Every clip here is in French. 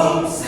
Amen.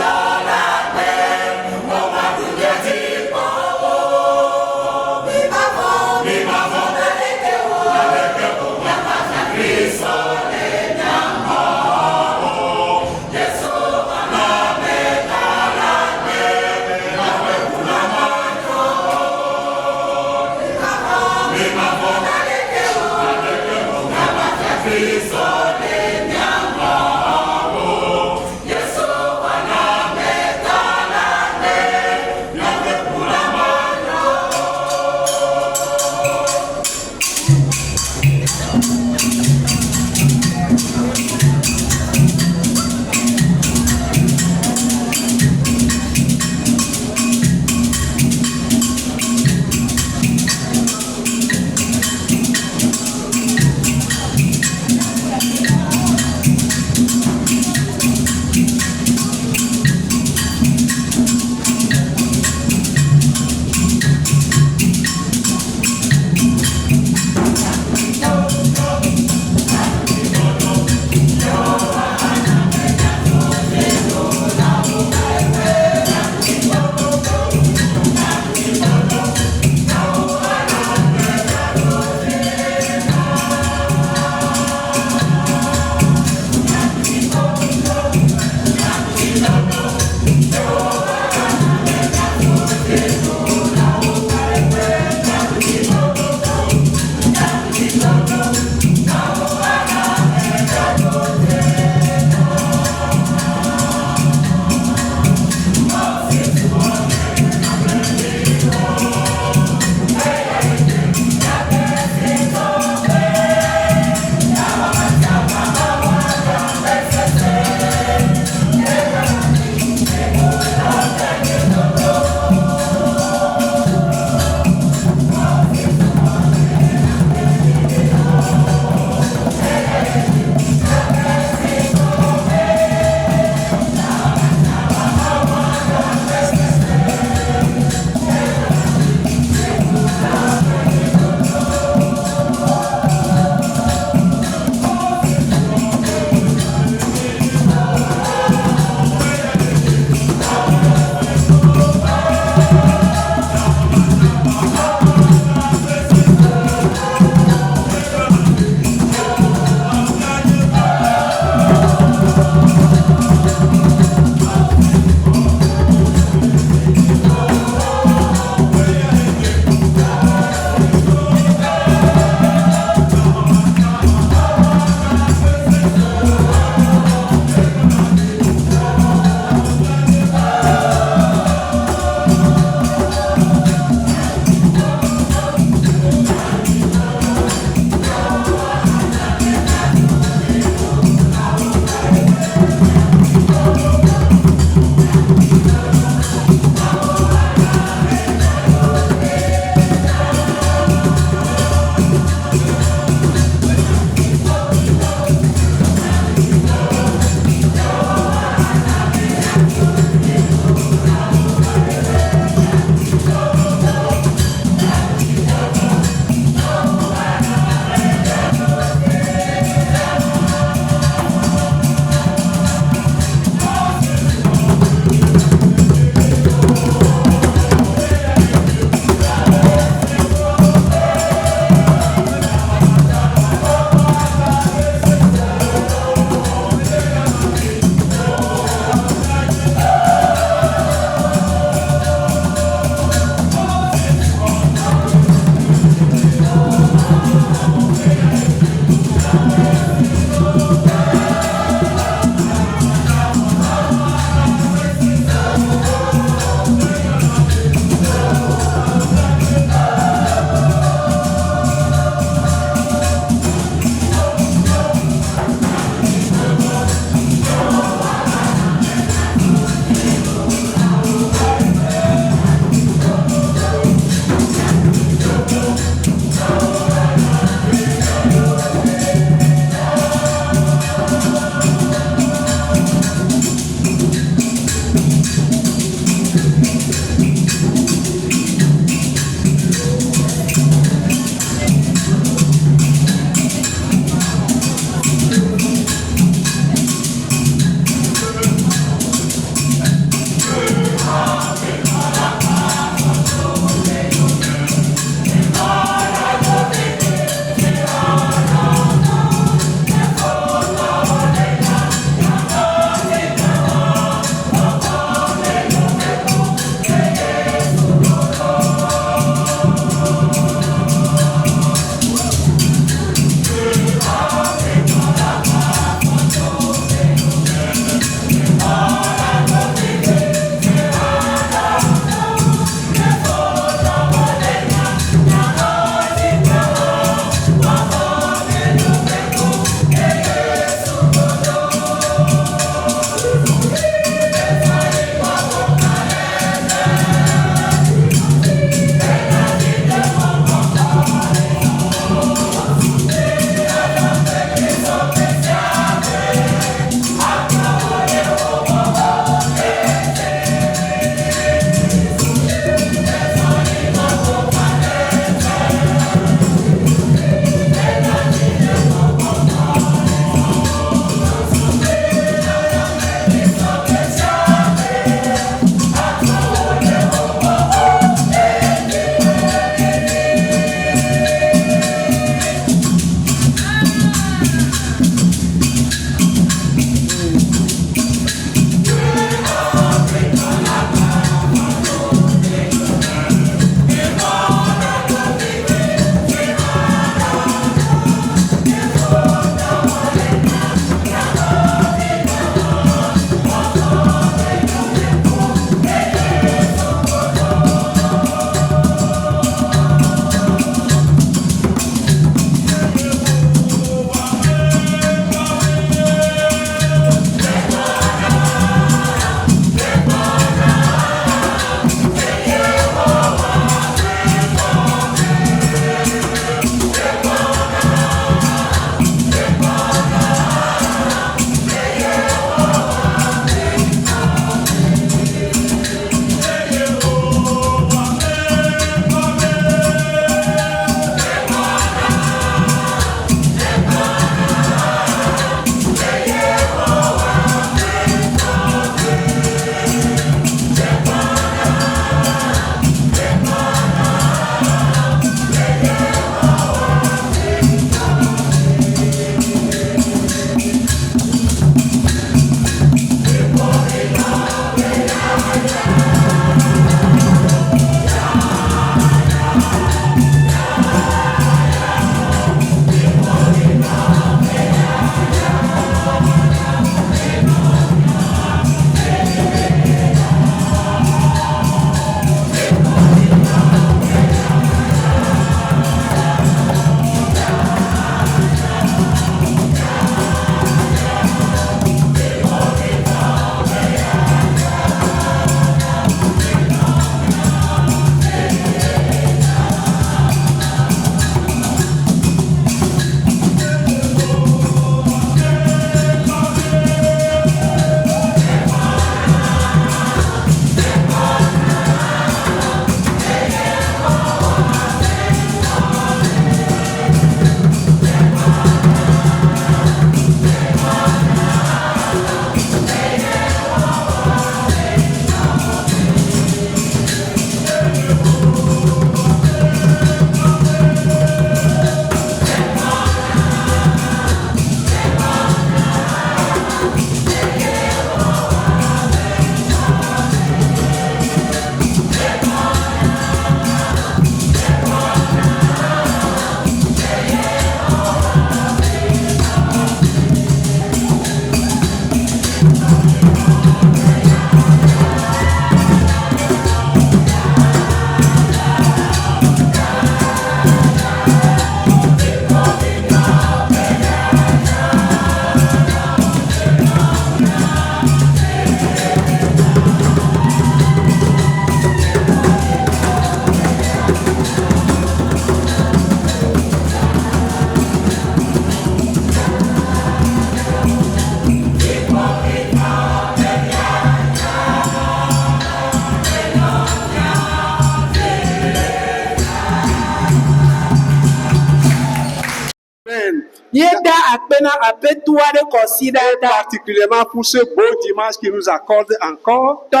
particulièrement pour ce beau dimanche qu'il nous accorde encore, pour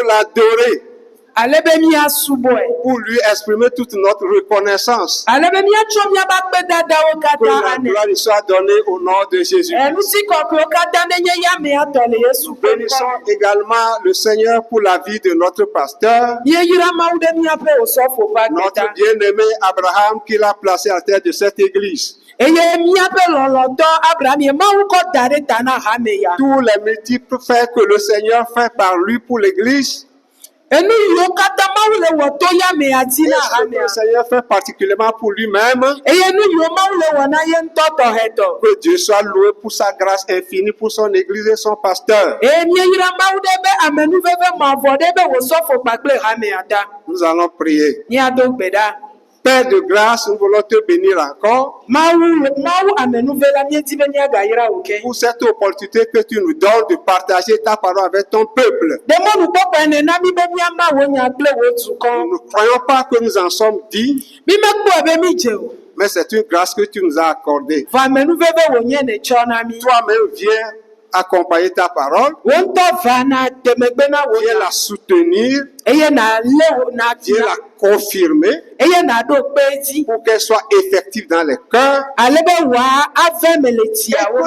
l'adorer, pour lui exprimer toute notre reconnaissance. Que la gloire lui soit donnée au nom de Jésus. Nous bénissons également le Seigneur pour la vie de notre pasteur, notre bien-aimé Abraham qu'il a placé à la tête de cette église. Tous les multiples faits que le Seigneur fait par lui pour l'église, et ce que le Seigneur fait particulièrement pour lui-même, que Dieu soit loué pour sa grâce infinie pour son église et son pasteur. Nous allons prier. Père de grâce, nous voulons te bénir encore pour cette opportunité que tu nous donnes de partager ta parole avec ton peuple. Nous ne croyons pas que nous en sommes dignes, mais c'est une grâce que tu nous as accordée. Toi-même viens accompagner ta parole, viens la soutenir, viens la confirmer pour qu'elle soit effective dans les cœurs, et que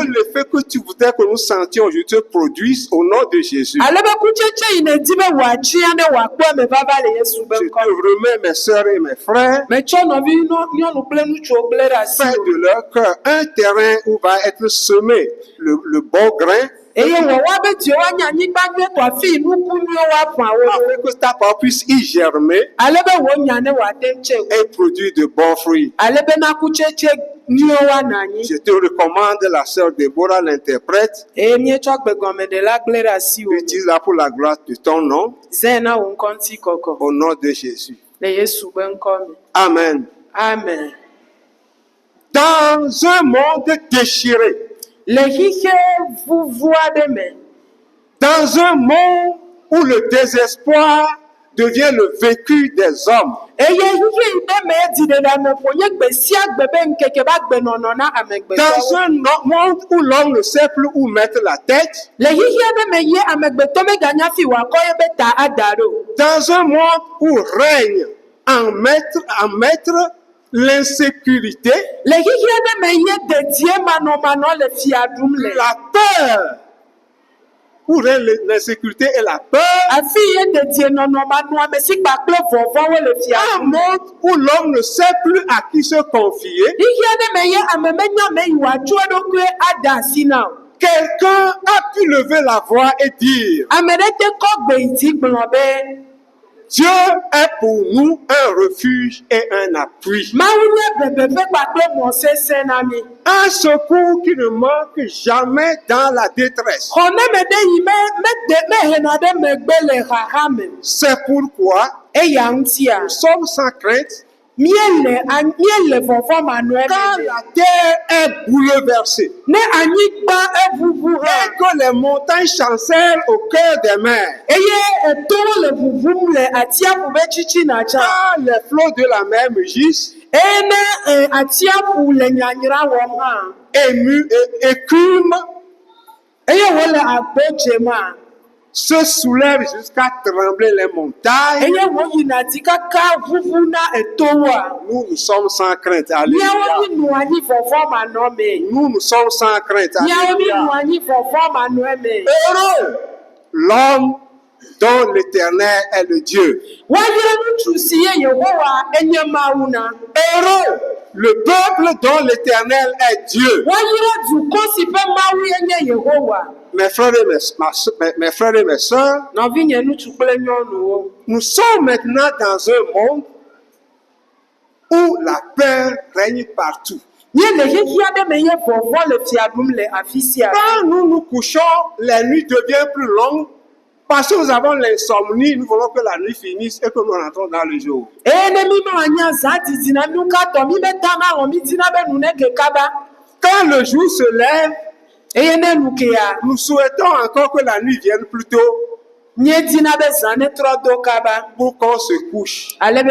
le fait que tu voudrais que nous sentions aujourd'hui te produise au nom de Jésus. Je te remets mes sœurs et mes frères, fais de leur cœur un terrain où va être semé le bon grain, afin que ta parole puisse y germer et produire de bons fruits. Je te recommande la sœur Déborah, l'interprète. Utilise-la pour la gloire de ton nom. Au nom de Jésus. Amen. Amen. Dans un monde déchiré, dans un monde où le désespoir devient le vécu des hommes, dans un monde où l'homme ne sait plus où mettre la tête, dans un monde où règne en maître l'insécurité, la peur, où règne l'insécurité et la peur, un monde où l'homme ne sait plus à qui se confier, quelqu'un a pu lever la voix et dire: Dieu est pour nous un refuge et un appui, un secours qui ne manque jamais dans la détresse. C'est pourquoi nous sommes sans crainte quand la terre est bouleversée et que les montagnes chancellent au cœur des mers, quand les flots de la mer mugissent, écument, se soulèvent jusqu'à trembler les montagnes, nous sommes sans crainte. Alléluia. Nous sommes sans crainte. Alléluia. Heureux l'homme dont l'Éternel est le Dieu. Heureux le peuple dont l'Éternel est Dieu. Mes frères et mes sœurs, nous sommes maintenant dans un monde où la peur règne partout. Quand nous nous couchons, la nuit devient plus longue. Parce que nous avons l'insomnie, nous voulons que la nuit finisse et que nous rentrons dans le jour. Quand le jour se lève, nous souhaitons encore que la nuit vienne plus tôt pour qu'on se couche. Mais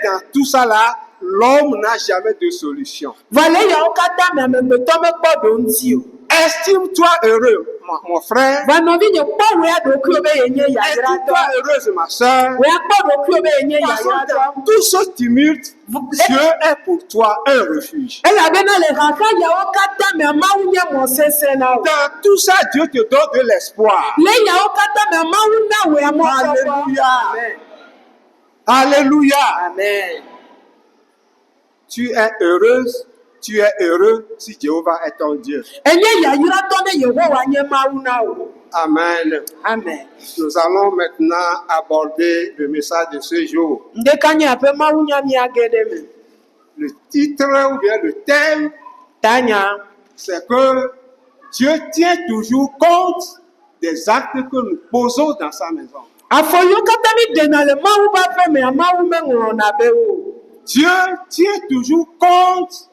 dans tout ça là, l'homme n'a jamais de solution. Voilà, ya okata me amegbeto me kpodo nti o. Estime-toi heureux, mon frère. Vanovi nye kpo we adoku obe yenye yayira to. Estime-toi heureuse, ma soeur. We akpodo ku obe yenye Parce yayira que to. dans tout ce tumulte, Dieu est pour toi un refuge. Ela bena le kaka ya okata me amawu nye mo sese na o. Dans tout ça, Dieu te donne de l'espoir. Le ya okata me amawu na we amo sese. Alléluia. Amen. Alléluia. Amen. Tu es heureuse, tu es heureux si Jéhovah est ton Dieu. Enye yayira to ne Yehowa nye mawu na o. Amen. Amen. Nous allons maintenant aborder le message de ce jour. Ndeka nye ape mawu nya mi agede me. Le titre ou bien le thème, Tanya. c'est que Dieu tient toujours compte des actes que nous posons dans sa maison. Afoyo kata mi dena le mawu ba fe me amawu me ngoro na be o. Dieu tient toujours compte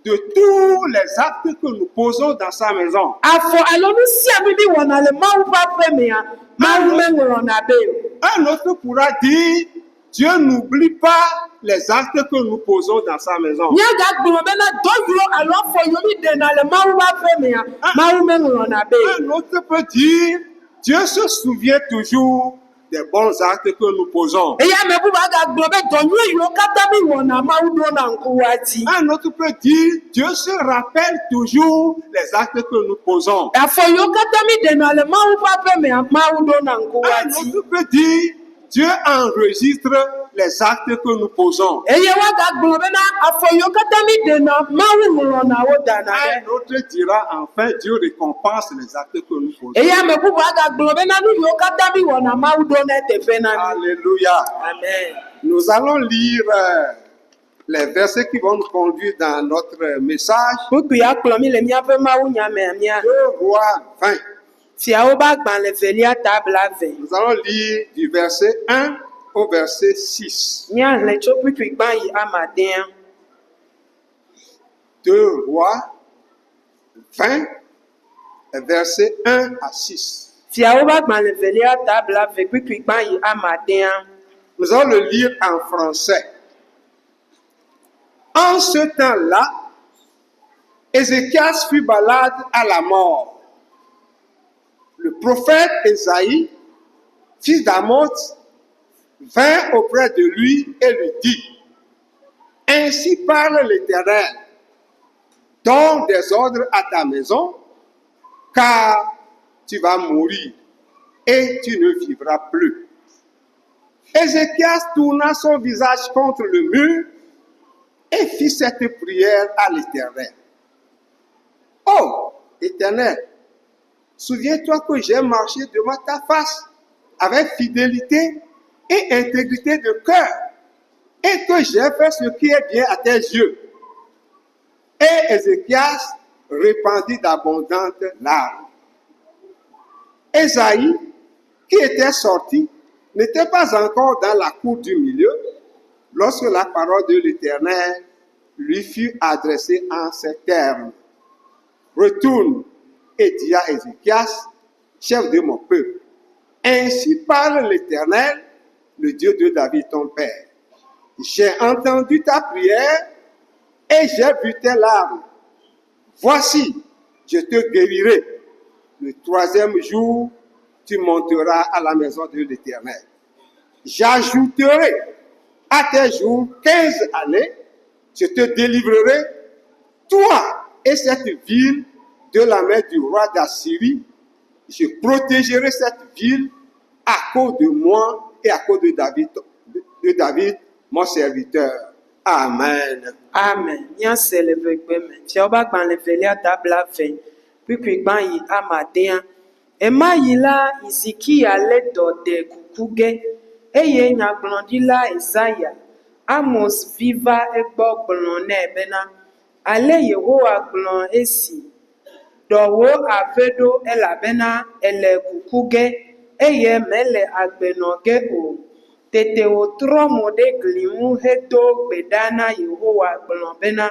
de tous les actes que nous posons dans sa maison. Afo alonu si abibi wona le mawu ba fe me a mawu me ngoro na be o. Un autre pourra dire, Dieu n'oublie pas les actes que nous posons dans sa maison. Nya ga gbo be na do yo alo afoyo mi dena le mawu ba fe me a mawu me ngoro na be o. Un autre peut dire, Dieu se souvient toujours des bons actes que nous posons. Eya me bu ba ga gbo be do yo kata mi wona mawu do na nkuwati. Un autre peut dire, Dieu se rappelle toujours les actes que nous posons. Afoyo kata mi dena le mawu ba fe me a mawu do na Un nkuwati. autre peut dire, Dieu enregistre les actes que nous posons. Eye wa ga gbo be na afoyo kata mi dena mawu ngoro na wo dana Un be. autre dira, enfin, Dieu récompense les actes que nous posons. Eya me bu ba ga gbo be na nu yo kata mi wona mawu do na te fe na ni. Alléluia. Amen. Nous allons lire les versets qui vont nous conduire dans notre message. Buku ya kplɔ mi le míaƒe mawu nya me mía. 2 Rois 20. Fiawo ba gbalẽ velia tabla ve. Nous allons lire du verset 1 au verset 6. Míahle tso kpikpi gbã yi amadea. 2 Rois 20, versets 1 à 6. Fiawo ba gbalẽ velia tabla ve kpikpi gbã yi amadea. Nous allons le lire en français. En ce temps-là, Ézéchias fut malade à la mort. Le prophète Ésaïe, fils d'Amoz, vint auprès de lui et lui dit, « Ainsi parle l'Éternel, donne des ordres à ta maison, car tu vas mourir et tu ne vivras plus. » Ézéchias tourna son visage contre le mur et fit cette prière à l'Éternel. « Oh, Éternel, souviens-toi que j'ai marché devant ta face avec fidélité et intégrité de cœur, et que j'ai fait ce qui est bien à tes yeux. » Et Ézéchias répandit d'abondantes larmes. Ésaïe, qui était sorti, n'était pas encore dans la cour du milieu lorsque la parole de l'Éternel lui fut adressée en ces termes. « Retourne et dis à Ézéchias, chef de mon peuple, ainsi parle l'Éternel, le Dieu de David ton père. J'ai entendu ta prière et j'ai vu tes larmes. Voici, je te guérirai. Le 3e jour, tu monteras à la maison de l'Éternel. J'ajouterai à tes jours 15 années, je te délivrerai, toi et cette ville, de la main du roi d'Assyrie. Je protégerai cette ville à cause de moi et à cause de David, mon serviteur. Amen. Amen. Nya se le ve gbe me. Fiawo ba gbalẽ velia tabla ve kpikpi gbã yi amadea. Ema yi la Izikia le dɔ de kuku ge eye nyagblɔɖila Ezaya Amos vi va egbɔ gblɔ nɛ bena ale Yehowa gblɔ esi. Dɔwo ave ɖo elabena ele kuku ge eye mele agbenɔ ge o. Tete wòtrɔ mo ɖe gli ŋu hedo gbe ɖa na Yehowa gblɔ bena,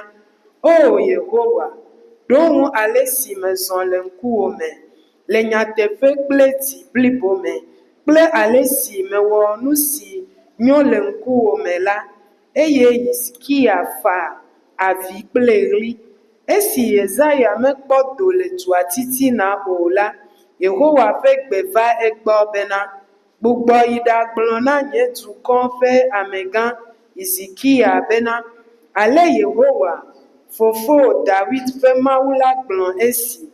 O Yehowa, ɖo ŋu ale si mezɔ le ŋkuwò me, le nyateƒe kple dzi blibo me, kple ale si mewɔ nu si nyo le ŋkuwò me la, eye Hizkia fa avi kple ɣli. Esi Yesaya mekpɔ do le dua titina o la, Yehowa ƒe gbe va egbɔ bena, gbugbɔ yi ɖagblɔ na nye dukɔ ƒe amegã Hizkia bena, ale Yehowa, fofo David ƒe Mawu la gblɔ esi,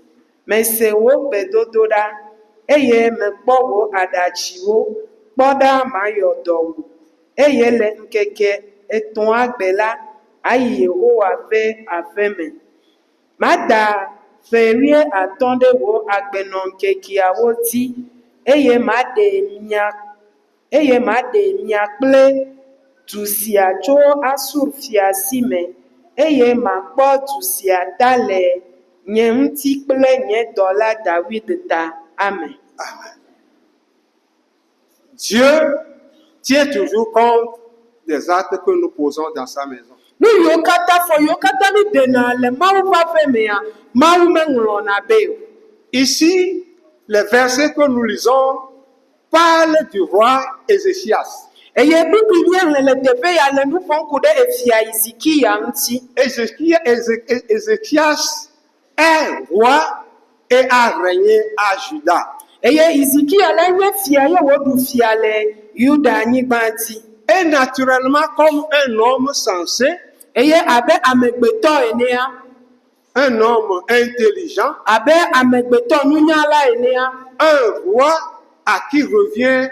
mese wò gbedodoɖa, eye mekpɔ wò aɖatsiwo, kpɔ ɖa mayɔ dɔ wò, eye le ŋkeke etɔ̃a gbe la, ayi Yehowa ƒe aƒe me. Mada ƒe 15 ɖe wò agbenɔŋkekeawo dzi, eye maɖe mia kple du sia tso Asur fia si me, eye makpɔ du sia ta le nye ŋuti kple nye dɔla David ta. Amen. Dieu tient toujours compte des actes que nous posons dans sa maison. Nu yiwo katã fɔ yiwo katã mi dena le Mawu ƒe aƒe mea, Mawu meŋlɔna be o. Ici, les versets que nous lisons parlent du roi Ézéchias. Eye Bibli míexlẽ le teƒe ya le nu ƒom ku ɖe efia Hizikia ŋuti. Ézéchias est roi et a régné à Juda. Eye Hizikia la nye fia ye wòɖu fia le Yuda anyigba dzi. Et naturellement, comme un homme sensé, Eye abe amegbetɔ enea, un homme intelligent, abe amegbetɔ nunyala enea, un roi à qui revient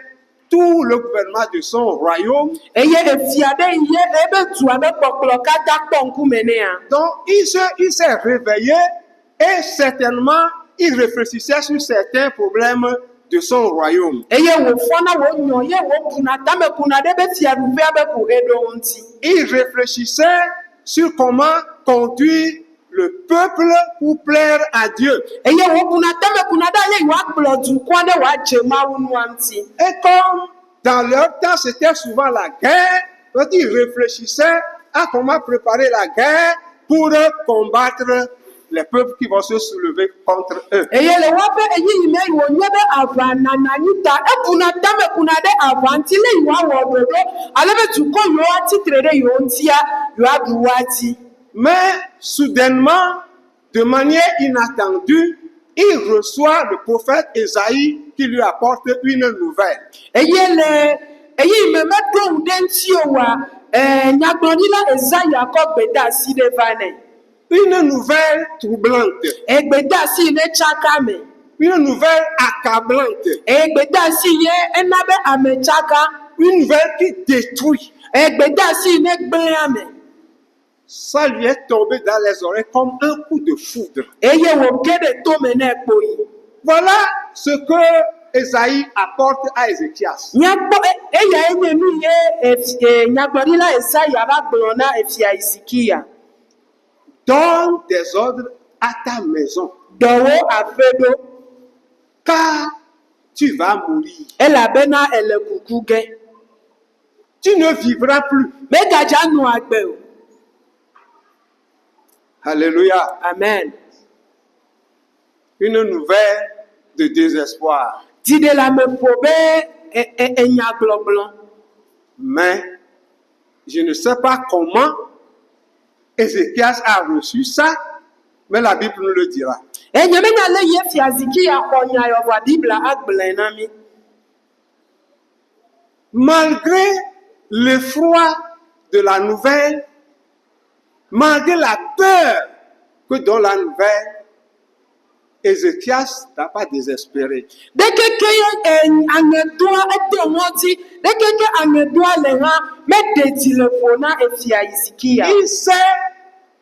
tout le gouvernement de son royaume. eye efia ɖe ye ebe dua be kpɔkplɔ katã kpɔ ŋkume nea. Donc, il s'est réveillé et certainement, il réfléchissait sur certains problèmes de son royaume. Eye wòfɔna wònyɔ ye wòbuna tamekuna ɖe be fiaɖuƒea be ko eɖo ŋuti. Il réfléchissait sur comment conduire le peuple pour plaire à Dieu. Eye wòbuna tamekuna ɖe ale wòakplɔ dukɔa ɖe wòadze Mawu nua ŋuti. Et comme dans leur temps, c'était souvent la guerre, donc ils réfléchissaient à comment préparer la guerre pour combattre les peuples qui vont se soulever contre eux. Eye le woaƒe eyiyi me wònye be aʋanananyi ta, ebuna tamekuna ɖe aʋa ŋuti le yewoawɔ ɖoɖo, alebe dukɔ yiwo atitre ɖe yewo ŋutia, yewoaɖu woadzi. Mais soudainement, de manière inattendue, il reçoit le prophète Esaïe qui lui apporte une nouvelle. Eye le eyiyi me meɖo ŋu ɖe ŋuti o wa, nyagblɔɖila Ezaya kɔ gbedeasi ɖe va nɛ. Une nouvelle troublante. Gbedeasi ne tsaka me. Une nouvelle accablante. Gbedeasi ye ena be ame tsaka. Une nouvelle qui détruit. Gbedeasi ne gblẽ ame. Ça lui est tombé dans les oreilles comme un coup de foudre. Eye wòge ɖe tome ne kpoyi. Voilà ce que Esaïe apporte à Ézéchias. Nyakpɔ eya enye nu ye nyagblɔɖila Ezaya va gblɔ na efia Hizikia. Donne des ordres à ta maison. Dɔwɔ aƒe ɖo. Car tu vas mourir. Elabena ele kuku ge. Tu ne vivras plus. Megadza nu agbe o. Alléluia. Amen. Une nouvelle de désespoir. Dziɖeleameƒo be enyagblɔgblɔ. Mais je ne sais pas comment Ézéchias a reçu ça, mais la Bible nous le dira. Nyemenya le ye fia Hizikia xɔ nya yɔ vɔa Biblia agblɔe na mi. Malgré l'effroi de la nouvelle, malgré la peur que donne la nouvelle, Ézéchias n'a pas désespéré. Ɖekeke ye aŋedoa ete ŋɔti, ɖekeke aŋedoa le hã meɖe dzi le ƒo na efia Hizikia. Il sait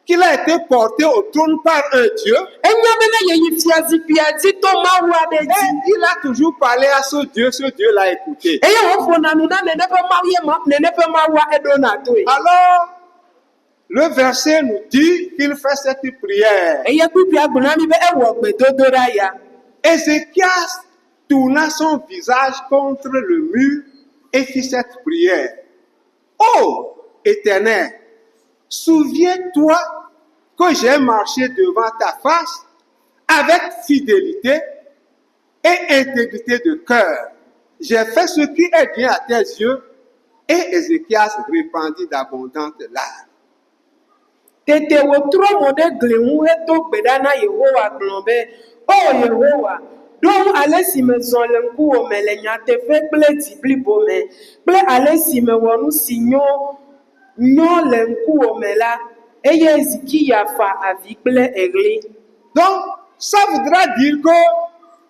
qu'il a été porté au trône par un Dieu. Enya be ne yeyi fia zikpuia dzi to Mawu aɖe Et dzi. il a toujours parlé à ce Dieu l'a écouté. Eye wòƒona nu na nene ƒe Mawu ye nene ƒe Mawua eɖona toe. Alors, le verset nous dit qu'il fait cette prière. Eye Biblia gblɔ na mi be ewɔ gbedodoɖa ya. Ézéchias tourna son visage contre le mur et fit cette prière. Ô Éternel, souviens-toi que j'ai marché devant ta face avec fidélité et intégrité de cœur. J'ai fait ce qui est bien à tes yeux Et Ézéchias répandit d'abondantes larmes. Tete wòtrɔ mo ɖe gli ŋu hedo gbe ɖa na Yehowa gblɔ be, o Yehowa, ɖo ale si mezɔ le ŋkuwòme le nyateƒe kple dzi blibo me, kple ale si mewɔ nu si nyo le ŋkuwòme la, eye Zikia fa avi kple eɣli. Donc, ça voudra dire que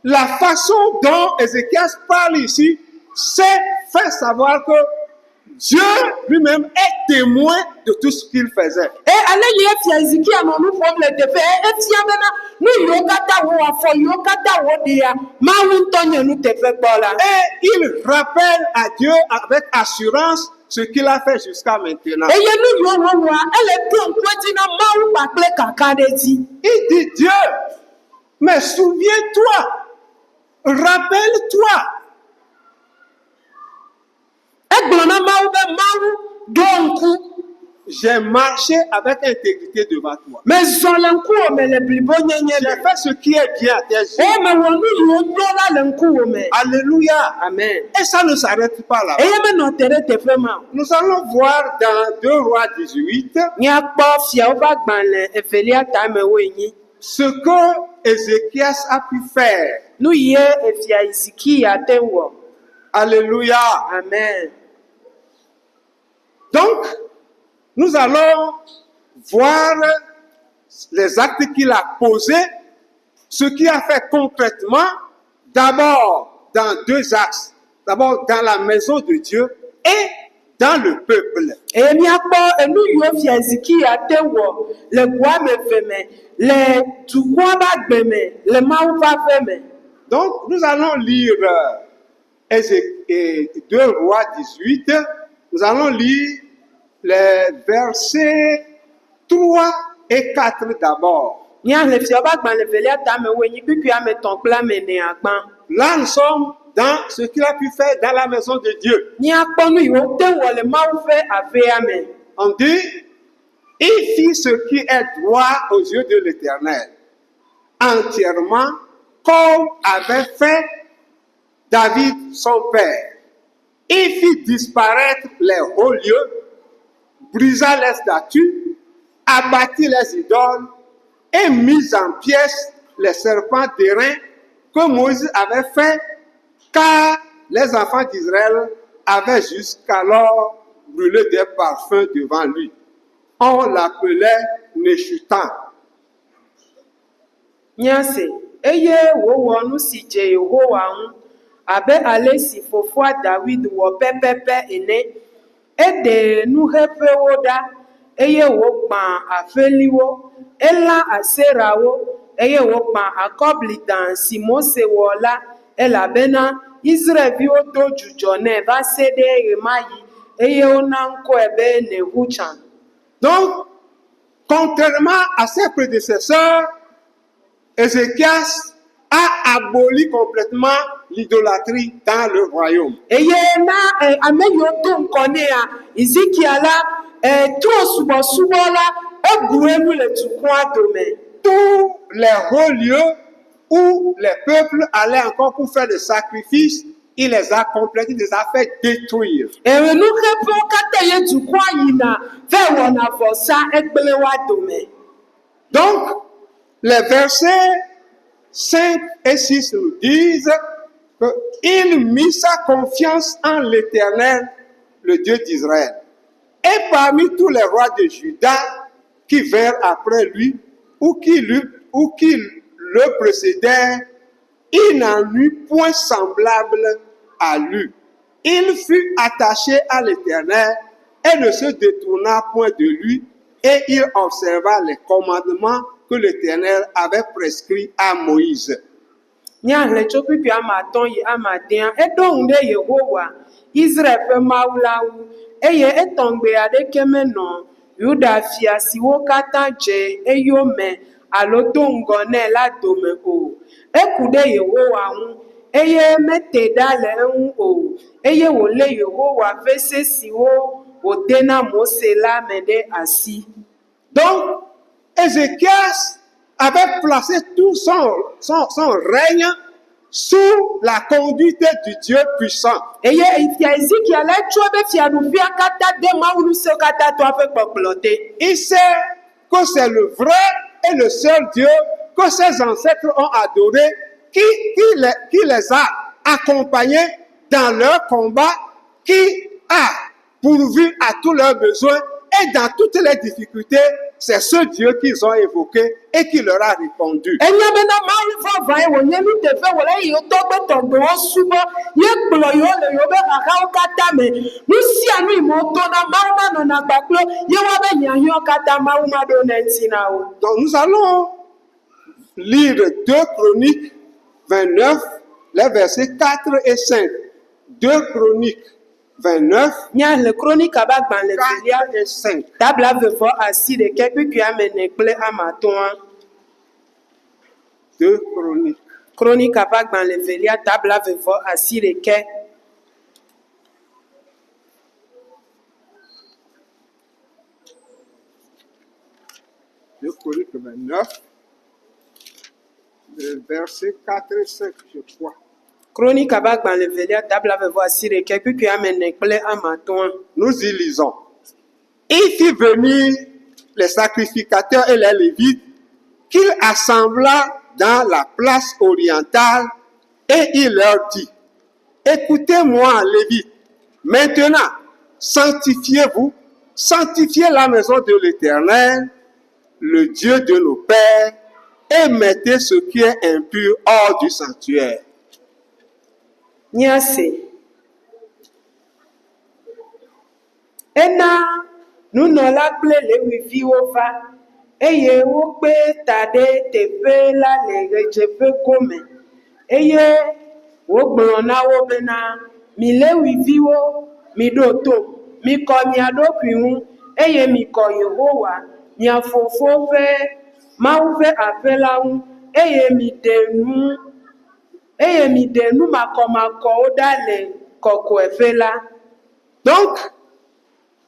la façon dont Ézéchias parle ici, c'est faire savoir que Dieu lui-même est témoin de tout ce qu'il faisait. Ale yi efia Zikia nɔ nu ƒom le teƒe, efia bena nu yiwo katã wò afɔ yiwo katã wò ɖia, Mawu ŋutɔ nye nuteƒe gbɔ la. Et il rappelle à Dieu avec assurance ce qu'il a fait jusqu'à maintenant. Eye nu yiwo wɔwɔa, ele ɖo ŋku edzi na Mawu kpakple kaka ɖe dzi. Il dit Dieu, mais souviens-toi, rappelle-toi. Egblɔ na Mawu be Mawu ɖo ŋku. J'ai marché avec intégrité devant toi. Mezɔ le ŋkuwòme le blibo nyenye J'ai me. fait ce qui est bien à tes yeux. O mewɔ nu yiwo nyo la le ŋkuwòme. Alléluia. Amen. Et ça ne s'arrête pas là. Eye menɔ te ɖe teƒe ma o. Nous allons voir dans 2 Rois 18 Míakpɔ fiawo ƒe agbalẽ evelia tame 8. ce que Ézéchias a pu faire. Nu yi efia Zikia te wɔ. Alléluia. Amen. Donc, nous allons voir les actes qu'il a posés, ce qu'il a fait concrètement, d'abord dans 2 axes. D'abord dans la maison de Dieu et dans le peuple. Eye míakpɔ enu yiwo fia Zikia te wɔ le goa me eve me, le dukɔa ƒe agbe me, le Mawu ƒe aƒe me. Donc, nous allons lire 2 Rois 18. Nous allons lire les versets 3 et 4 d'abord. Míahle fiawo ƒe agbalẽ evelia tame 8 kpikpui ame 3 kple ame 4 gbã. Là, nous sommes dans ce qu'il a pu faire dans la maison de Dieu. Míakpɔ nu yiwo te wɔ le Mawu ƒe aƒea me. On dit, il fit ce qui est droit aux yeux de l'Éternel, entièrement comme avait fait David son père. Il fit disparaître les hauts lieux, brisa les statues, abattit les idoles et mit en pièces les serpents d'airain que Moïse avait fait, car les enfants d'Israël avaient jusqu'alors brûlé des parfums devant lui. On l'appelait Neshutan. Míase, eye wòwɔ nu si dze Yehowa ŋu, abe ale si fofoa David wɔ pɛpɛpɛ ene. Eɖe nuxeƒewo ɖa, eye wògbã aƒeliwo, elã aserawo, eye wògbã akɔblida si Mose wɔ la, elabena Israelviwo do dzudzɔ nɛ va se ɖe ɣe ma ɣi, eye wona ŋkɔe be Nehutsã. Donc, contrairement à ses prédécesseurs, Ézéchias a aboli complètement l'idolâtrie dans le royaume. Eye na ame yiwo do ŋkɔ nɛa, Zikia la, trɔ subɔsubɔ la, ebu enu le dukɔa dome. Tous les hauts lieux où les peuples allaient encore pour faire des sacrifices, il les a complètement, il les a fait détruire. Nuxeƒewo katã ye dukɔa yina ve wɔna vɔsa egble wa dome. Donc, les versets 5 et 6 nous disent qu'il mit sa confiance en l'Éternel, le Dieu d'Israël. Et parmi tous les rois de Juda qui vinrent après lui, ou qui le précédèrent, il n'en eut point semblable à lui. Il fut attaché à l'Éternel et ne se détourna point de lui, et il observa les commandements que l'Éternel avait prescrits à Moïse. Míahle tso kpikpui ame 5 yi ame 10, eɖo ŋu ɖe Yehowa, Israel ƒe Mawu la ŋu, eye etɔŋgbe aɖeke menɔ Yuda fia siwo katã dze eyome alo do ŋgɔ nɛ la dome o. Eku ɖe Yehowa ŋu, eye mete ɖa le eŋu o, eye wòlé Yehowa ƒe se siwo wòde na Mose la me ɖe asi. Donc, Ézéchias avait placé tout son règne sous la conduite du Dieu puissant. eye fia Ezekiel tso be fiaɖuƒea katã de Mawu ŋusẽ katã tɔ ƒe kpɔkplɔ te. Il sait que c'est le vrai et le seul Dieu que ses ancêtres ont adoré, qui les a accompagnés dans leur combat, qui a pourvu à tous leurs besoins et dans toutes les difficultés. C'est ce Dieu qu'ils ont évoqué et qui leur a répondu. Enya bena Mawu vɔvã ye wònye nu teƒe wòle yewo tɔgbewo subɔ ye kplɔ yewo le yewo be xaxawo katã me. Nu sia nu yi me wotɔna Mawu ma nɔna gbakplo ye woabe hiahiãwo katã Mawu ma ɖo ne ŋuti na wo. Donc nous allons lire 2 Chroniques 29, les versets 4 et 5. 2 Chroniques 29, Nya le Chronique aba gbalẽ 4 velia et 5. tabla vevɔ asi ɖeke kpekpe ame ne kple ame atɔ̃a. 2 Chroniques. Chronique aba gbalẽ velia tabla vevɔ asi ɖeke. 2 Chroniques 29, versets 4 et 5, je crois. Chronique aba gbalẽ velia tabla vevɔ asi ɖeke kpekpe ame ne kple ame atɔ̃a. Nous y lisons. Il fit venir les sacrificateurs et les lévites qu'il assembla dans la place orientale et il leur dit, écoutez-moi, Lévites, maintenant sanctifiez-vous, sanctifiez la maison de l'Éternel, le Dieu de nos pères, et mettez ce qui est impur hors du sanctuaire. Nyase. Ena nunɔla kple Leviviwo va eye wokpe ta ɖe teƒe la le ɣedzeƒe gome eye wogblɔ na wo bena mi Leviviwo miɖo to, mikɔ mia ɖokui ŋu eye mikɔ Yehowa mia fofo ƒe Mawu ƒe aƒe la ŋu eye miɖe nu makɔmakɔwo ɖa le kɔkɔeƒe la. Donc,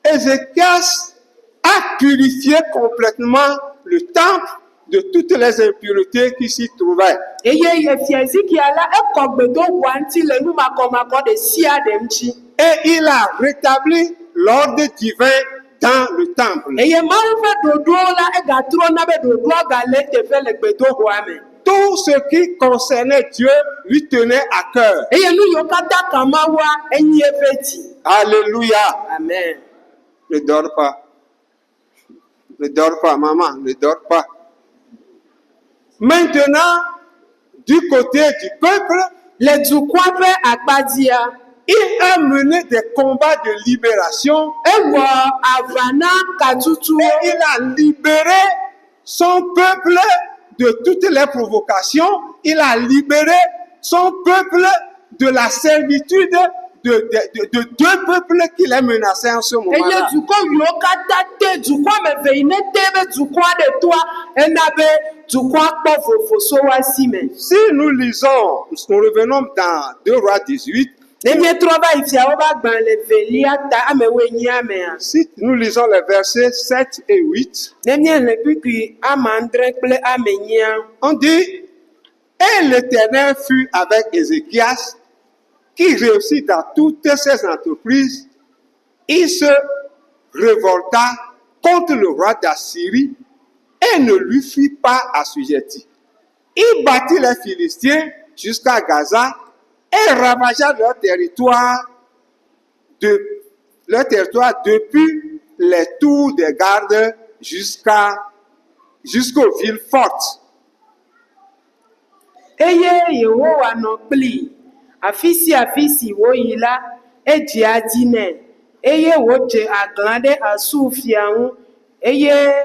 Ézéchias a purifié complètement le temple de toutes les impuretés qui s'y trouvaient. Eye fia Ezekiel la ekɔ gbedoxɔa ŋuti le nu makɔmakɔ ɖe sia ɖe ŋuti. Et il a rétabli l'ordre divin dans le temple. Eye Mawu ƒe ɖoɖowo la egatrɔ na be ɖoɖoa gale teƒe le gbedoxɔa me. Tout ce qui concernait Dieu lui tenait à cœur. Eye nu yiwo katã ka Mawua enyi eƒe dzi. Alléluia. Amen. Ne dors pas. Ne dors pas, maman, ne dors pas. Maintenant, du côté du peuple, Le dukɔa ƒe akpadzia, il a mené des combats de libération ewɔ aʋa na katutuwo. et il a libéré son peuple de toutes les provocations. Il a libéré son peuple de la servitude de deux peuples qui les menaçaient en ce Eye moment-là. dukɔ yiwo katã te dukɔ me ve yi ne te be dukɔa ɖe toa ena be dukɔa kpɔ vovo so wa si me. Si nous lisons, nous revenons dans 2 Rois 18, Ne mietrɔ va yi fiawo ƒe agbalẽ velia ta amewo enyia mea. si nous lisons les versets 7 et 8, Ne miele kpikpi ame andre kple ame enyia. on dit, et l'Éternel fut avec Ézéchias, qui réussit dans toutes ses entreprises. Il se révolta contre le roi d'Assyrie et ne lui fut pas assujetti. Il battit les Philistins jusqu'à Gaza et ravagea leur territoire depuis les tours des gardes jusqu'aux villes fortes. Eye Yehowa nɔ kplii afi si woyi la edzi adzi nɛ eye wodze aglã ɖe Asur fia ŋu eye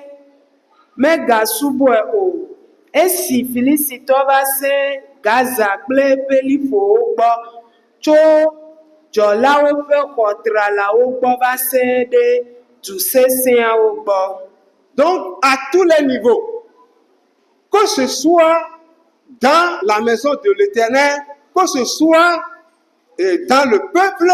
megasubɔe o. Esi Filistitɔ va se Gaza kple eƒe liƒowo gbɔ tso dzɔlawo ƒe xɔtralawo gbɔ va se ɖe du sesẽawo gbɔ. Donc, à tous les niveaux, que ce soit dans la maison de l'Éternel, que ce soit dans le peuple,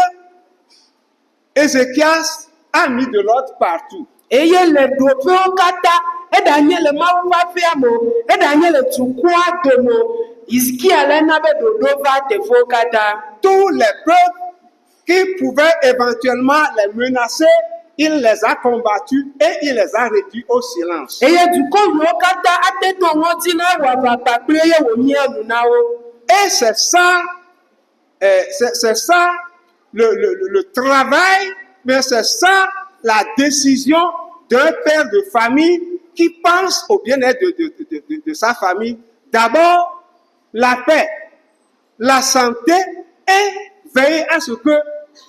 Ézéchias a mis de l'ordre partout. Eye le ɖoƒewo katã eɖanye le Mawu ƒe aƒea me o, eɖanye le dukɔa dome o, Hizikia le na be dodo va teƒewo katã. Tous les peuples qui pouvaient éventuellement les menacer, il les a combattus et il les a réduits au silence. Eye dukɔ yiwo katã ate to ŋɔti na wɔ aʋa kpakple eye wòmia nu na wo. Et c'est ça, c'est ça le travail, mais c'est ça la décision d'un père de famille qui pense au bien-être de sa famille. D'abord, la paix, la santé et veiller à ce que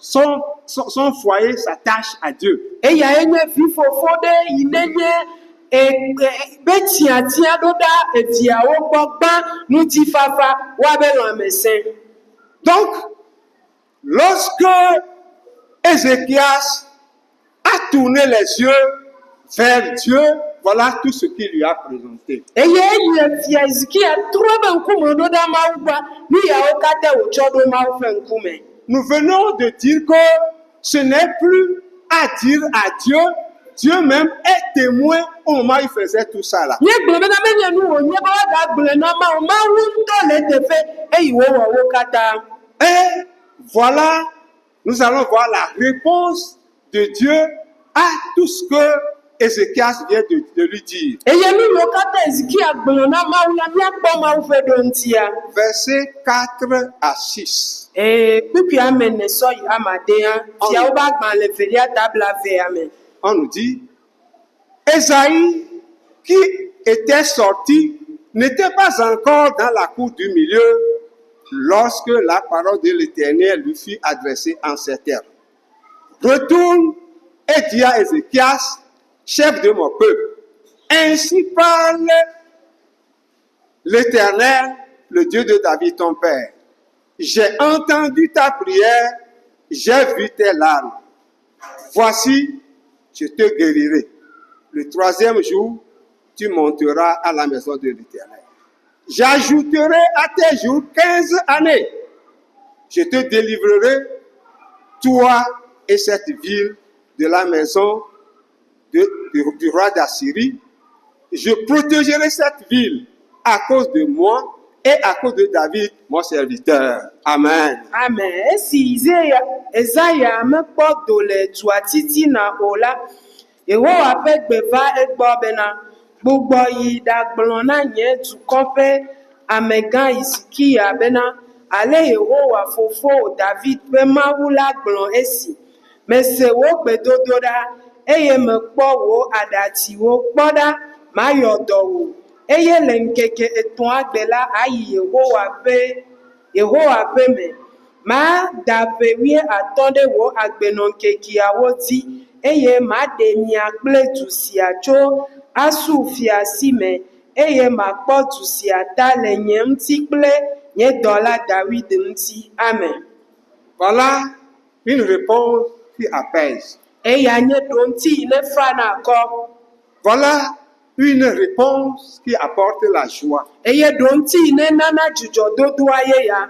son foyer s'attache à Dieu. Eya enye vi fofo ɖe yi nenye be tiatia ɖo ɖa eviawo gbɔ gbã ŋutifafa woabe lãmesẽ. Donc, lorsque Ézéchias a tourné les yeux vers Dieu, voilà tout ce qu'il lui a présenté. Eye eyi fia Hizikia trɔ be ŋkume ɖo ɖa Mawu gbɔ, nu yawo katã wòtsɔ ɖo Mawu ƒe ŋkume. Nous venons de dire que ce n'est plus à dire à Dieu, Dieu même est témoin au moment où il faisait tout ça là. Míegblɔ be na menye nu wònye be woagagblɔ na Mawu, Mawu ŋutɔ le teƒe eye wòwɔ wo katã. Et voilà, nous allons voir la réponse de Dieu à tout ce que Ézéchias vient de lui dire. Eye nu yiwo katã Hizikia gblɔ na Mawu la míakpɔ Mawu ƒe ɖo ŋutia. Versets 4 à 6. Kpukpui ame ne sɔ yi ame adea, fiawo be agbalẽ velia tabla vea me. On nous dit, Ésaïe, qui était sorti, n'était pas encore dans la cour du milieu lorsque la parole de l'Éternel lui fut adressée en ces termes. Retourne et dis à Ézéchias, chef de mon peuple, ainsi parle l'Éternel, le Dieu de David, ton père. J'ai entendu ta prière, j'ai vu tes larmes. Voici, je te guérirai. Le 3e jour, tu monteras à la maison de l'Éternel. J'ajouterai à tes jours 15 années. Je te délivrerai, toi et cette ville, de la maison du roi d'Assyrie. Je protégerai cette ville à cause de moi et à cause de David, mon serviteur. Amen. Amen. Esi Ezaya mekpɔ do le dua titina o la, Yehowa ƒe gbe va egbɔ bena, gbugbɔ yi ɖagblɔ na nye dukɔ ƒe amegã Hizikia bena, ale Yehowa fofo David ƒe Mawu la gblɔ esi. Mese wo gbedodo ɖa, eye mekpɔ wo aɖatsiwo kpɔ ɖa, mayɔ dɔ wò. Eye le ŋkeke 3 gbe la ayi Yehowa ƒe me. Mada ƒe 15 ɖe wò agbenɔŋkekeawo dzi, eye maɖe mia kple du sia tso Asu fia si me, eye makpɔ du sia ta le nye ŋuti kple nye dɔla David ŋuti. Amen. Voilà une réponse qui apaise. Eya nye ɖo ŋuti yi ne fra na akɔ. Voilà une réponse qui apporte la joie. Eye ɖo ŋuti yi ne nana dzudzɔdodoa ye ya.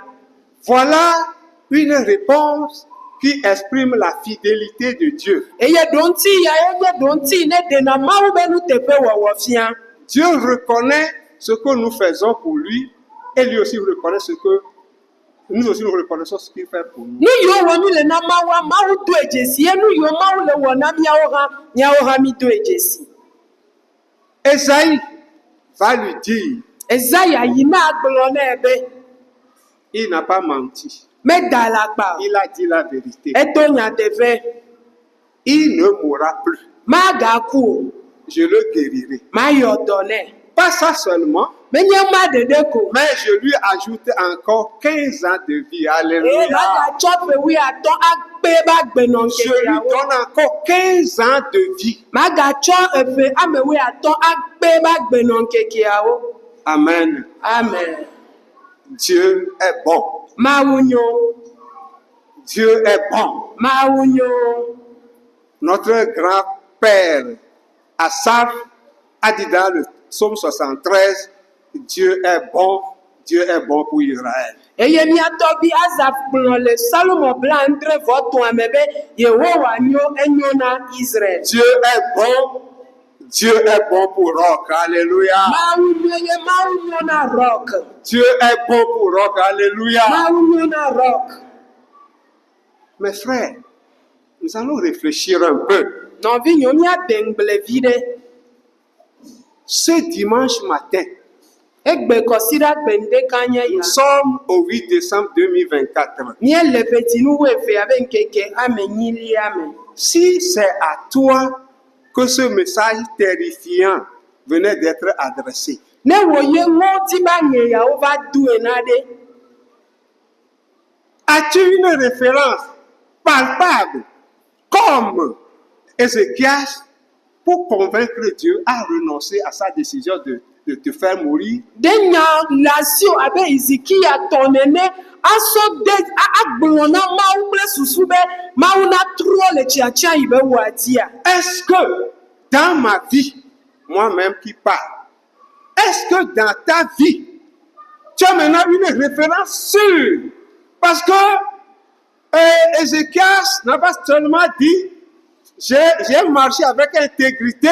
Voilà une réponse qui exprime la fidélité de Dieu. Eye ɖo ŋuti ya ye nye ɖo ŋuti yi ne ɖena Mawu be nuteƒe wɔwɔ fia. Dieu reconnaît ce que nous faisons pour lui et lui aussi reconnaît ce que nous aussi nous reconnaissons ce qu'il fait pour nous. Nu yiwo wɔ mi le na Mawua, Mawu do edzesi, ye nu yiwo Mawu le wɔ na míawo hã mi do edzesi. Esaïe va lui dire, Ezaya yi na agblɔ nɛ be, il n'a pas menti. meda alakpa o. Il a dit la vérité. Eto nyateƒe. Il ne mourra plus. Magaku o. Je le guérirai. Mayɔ dɔ nɛ. Pas ça seulement, Menye ma ɖeɖe ko. mais je lui ajoute encore 15 ans de vie. Alléluia. Magatsɔ ƒe 15 akpe be Je agbenɔŋkekeawo. lui donne encore 15 ans de vie. Magatsɔ eƒe ame 15 akpe be agbenɔŋkekeawo. Amen. Amen. Dieu est bon. Mawu nyo. Dieu est bon. Mawu nyo. Notre grand-père Asaph a dit dans le psaume 73, Dieu est bon pour Israël. Eye miatɔ bi Azaf kplɔ le Salomo 93 me be Yehowa nyo enyo na Israel. Dieu est bon, Dieu est bon pour rock. Alléluia. Mawu nye ye mawu nye na rock. Dieu est bon pour rock. Alléluia. Mawu nye na rock. Mes frères, nous allons réfléchir un peu. Nɔvi nyomi adengble vi ɖe. Ce dimanche matin, Egbe kɔsi ɖe gbendeka nye nous ya. sommes au 8 décembre 2024. Míele fetinu eve abe ŋkeke ame nyilia me. Si c'est à toi que ce message terrifiant venait d'être adressé, Ne wo ye ŋɔti ba nye yawo va du ena ɖe. as-tu une référence palpable comme Ézéchias pour convaincre Dieu à renoncer à sa décision de te faire mourir? De nya lasio abe Ezekiya tɔ nene asɔ de agblɔ na Mawu kple susu be Mawu na trɔ le tsiatsia yi be wòadia. Est-ce que dans ma vie, moi-même qui parle, est-ce que dans ta vie, tu as maintenant une référence sûre? Parce que Ézéchias n'a pas seulement dit, j'ai marché avec intégrité,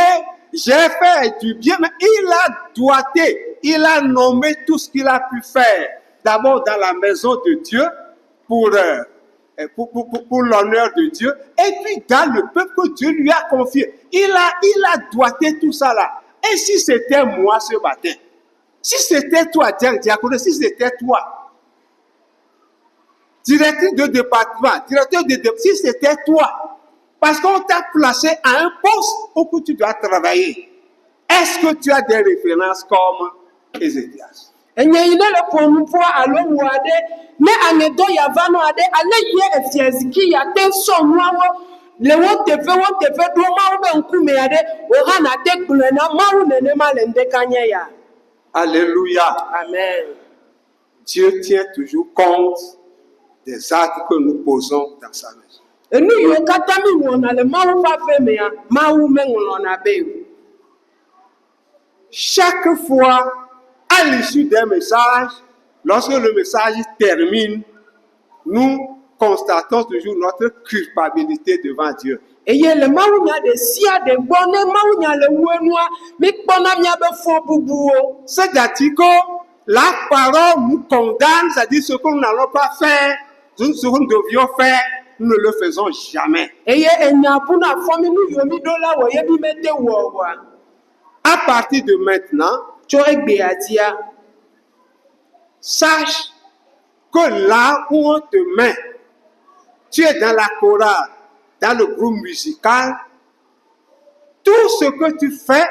j'ai fait du bien, mais il a doigté, il a nommé tout ce qu'il a pu faire. D'abord dans la maison de Dieu, pour l'honneur de Dieu, et puis dans le peuple que Dieu lui a confié. Il a doigté tout ça là. Et si c'était moi ce matin, si c'était toi, diaconne, si c'était toi, directeur de département, si c'était toi, parce qu'on t'a placé à un poste où tu dois travailler, est-ce que tu as des références comme Ézéchias? Enye yi ne le ƒonuƒo alo wu aɖe ne aŋedɔ yavanɔ aɖe ale yie efia Ezekiya te sɔ nuawo le wo teƒe ɖo Mawu ƒe ŋkume aɖe wòhã nate gblɔe na Mawu nenema le ŋdeka nye ya. Alléluia. Amen. Dieu tient toujours compte des actes que nous posons dans sa maison. Enu yiwo katã mi wɔna le Mawu ƒe aƒe mea, Mawu meŋlɔna be o. Chaque fois, à l'issue d'un message, lorsque le message termine, nous constatons toujours notre culpabilité devant Dieu. Eye le mawunya ɖe sia ɖe gbɔ ne mawunya le wu enua mikpɔna miabe fɔ bubuwo. C'est-à-dire que la parole nous condamne, c'est-à-dire ce que nous n'allons pas faire, ce que nous devions faire, nous ne le faisons jamais. Eye enya buna fɔ mi nu yiwo mi ɖo la wɔ ye mi mete wɔ oa. À partir de maintenant, Tso egbea dia, sache que là où on te met, tu es dans la chorale, dans le groupe musical, tout ce que tu fais,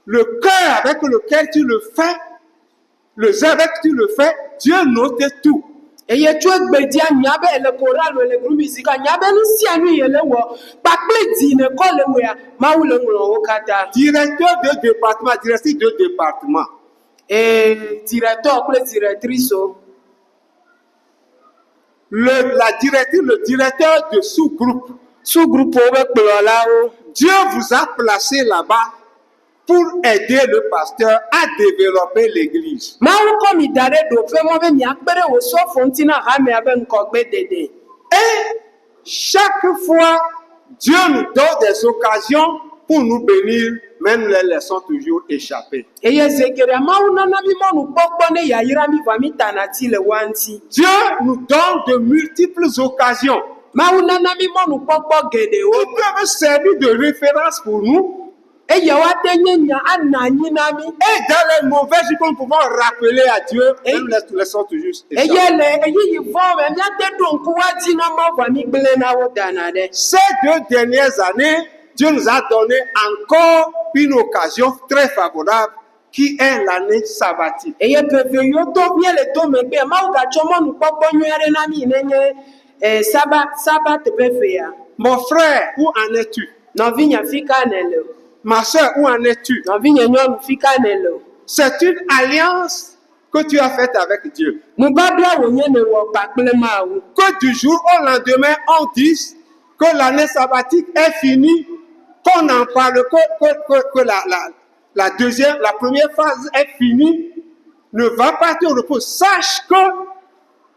le cœur avec lequel tu le fais, le zèle avec que tu le fais, Dieu note tout. eye tso egbe dia nya be ele koralo ele group music nya be nu sia nu ye le wɔ kpakple di ne kɔ le wɔa Mawu le ŋlɔ wo katã. Directeur de département, directrice de département. Directeur kple directrice o. La directrice, le directeur de sous-groupe. Sous-groupe wo be kplɔlawo. Dieu vous a placé là-bas pour aider le pasteur à développer l'église. Mawu kɔ mi da ɖe ɖoƒe mɔ be miakpe ɖe wò sɔfo ŋuti na hamea be ŋkɔgbe dede. Et chaque fois, Dieu nous donne des occasions pour nous bénir, mais nous les laissons toujours échapper. Eye zekeria Mawu nana mi mɔnukpɔkpɔ ne yayra mi va mi tana ti le wa ŋuti. Dieu nous donne de multiples occasions. Mawu nana mi mɔnukpɔkpɔ geɖewo. Ils peuvent servir de référence pour nous. Eye woate nye nya ana anyi na mi. Et dans les mauvais jours, nous pouvons rappeler à Dieu, et nous les laissons toujours échapper. Eye le eyiyi vɔ me miate ɖo ŋku wa dzi na Mawu va mi gblẽ na wo dana ɖe. Ces 2 dernières années, Dieu nous a donné encore une occasion très favorable qui est l'année sabbatique. Eye peve yiwo to miele to megbe Mawu gatsɔ mɔnukpɔkpɔ nyui aɖe na mi nenye sabat ƒe fea. Mon frère, où en es-tu? Nɔvinya fi ka ne le o. Ma soeur, où en es-tu? Nɔvinye nyɔnu fi ka ne le o. C'est une alliance que tu as faite avec Dieu. Nubabla wònye ne wɔ kpakple Mawu. Que du jour au lendemain, on dise que l'année sabbatique est finie, qu'on en parle, que la première phase est finie, ne va pas te reposer. Sache que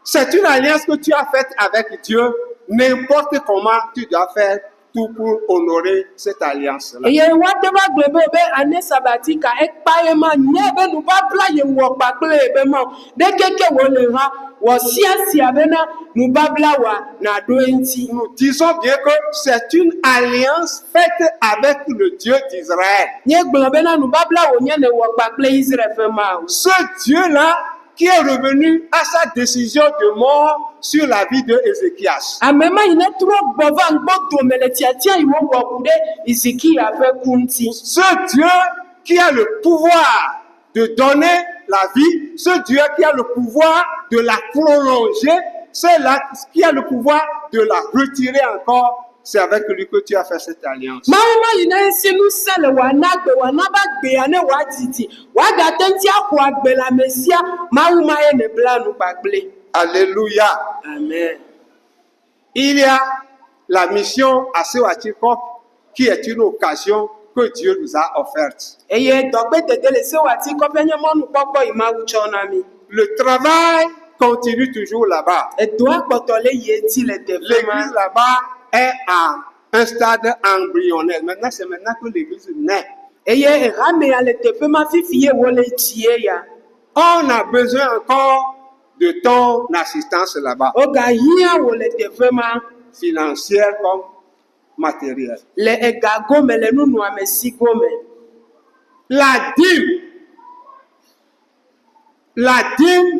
c'est une alliance que tu as faite avec Dieu. N'importe comment tu dois faire tout pour honorer cette alliance-là. eye wa te va gblɔ be ane sabatika ekpa ye ma nye be nubabla ye wɔ kpakple ye be ma o. ɖe keke wo le hã wɔ siasia bena nubabla wa na ɖo eŋuti. Nous disons bien que c'est une alliance faite avec le Dieu d'Israël. nye gblɔ bena nubabla wo nye ne wɔ kpakple Israel ƒe ma o. Ce Dieu-là qui est revenu à sa décision de mort sur la vie de Ézéchias. ame ma yi ne trɔ gbɔ va ŋgbɔ dome le tiatia yi wo wɔ ku ɖe Ezekia ƒe ku ŋuti. Ce Dieu qui a le pouvoir de donner la vie, ce Dieu qui a le pouvoir de la prolonger, c'est là qui a le pouvoir de la retirer encore. C'est avec lui que tu as fait cette alliance. mawu ma yi ne esi ŋusẽ le wòana gbe wòana be agbea ne wòadidi wòagate ŋuti axɔ agbe le ame sia mawu ma ye ne bla nu kpakple. Alléluia. Amen. Il y a la mission à Sewachikop qui est une occasion que Dieu nous a offerte. eye dɔgbedede le sewati kɔƒe nye mɔnukpɔkpɔ yi mawu tsɔ na mi. Le travail continue toujours là-bas. edoa kpɔtɔ le yi eti le teƒe ma. L'église là-bas est à un stade embryonnaire. Maintenant, c'est maintenant que l'église naît. eye ehamea le teƒe ma fifi ye wole tie ya. On a besoin encore de ton assistance là-bas, wogahia wo le teƒe ma financière comme matérielle. le egago me le nunɔamesigo me. La dîme